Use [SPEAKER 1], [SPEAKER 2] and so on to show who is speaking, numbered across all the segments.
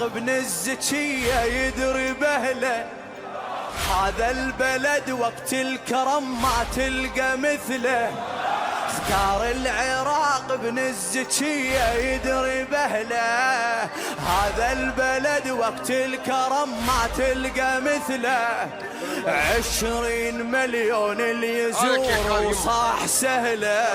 [SPEAKER 1] ابن الزكية يدري بهله، هذا البلد وقت الكرم ما تلقى مثله. اختار العراق ابن الزكية يدري بهله، هذا البلد وقت الكرم ما تلقى مثله. 20 مليون اللي يزور وصاح سهله،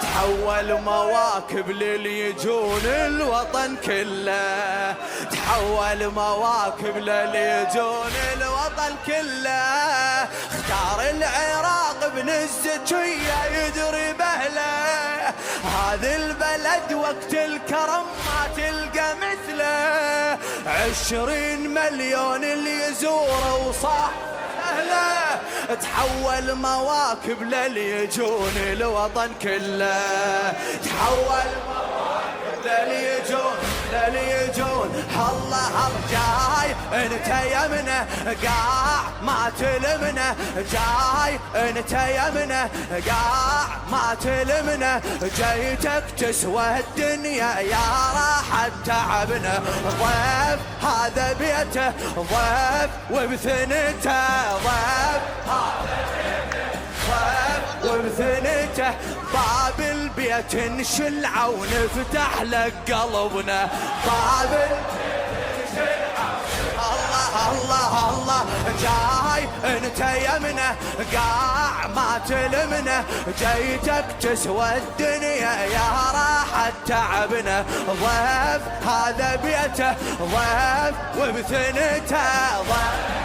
[SPEAKER 1] تحول مواكب للي يجون الوطن كله، تحول مواكب للي يجون الوطن كله. اختار العراق ابن الزكية يدري بهله، هذا البلد وقت الكرم ما تلقى مثله. 20 مليون اللي يزوره وصاح سهله، تحول مواكب للي يجون الوطن كله، تحول مواكب للي يجون الله جاي انت يمنا قاع ما تلمنا، جاي انت يمنا قاع ما تلمنا. جيتك تسوى الدنيا يا راحة تعبنا، ضيف هذا بيته ضيف وبثنته، ضيف هذا بيته ضيف وبثنته. باب البيت نشلعه ونفتح لك قلبنا، باب البيت نشلعه. الله الله جاي انت يمنا قاع ما تلمنا، جيتك تسوى الدنيا يا راحة تعبنا. ضيف هذا بيته ضيف وبثنته ضيف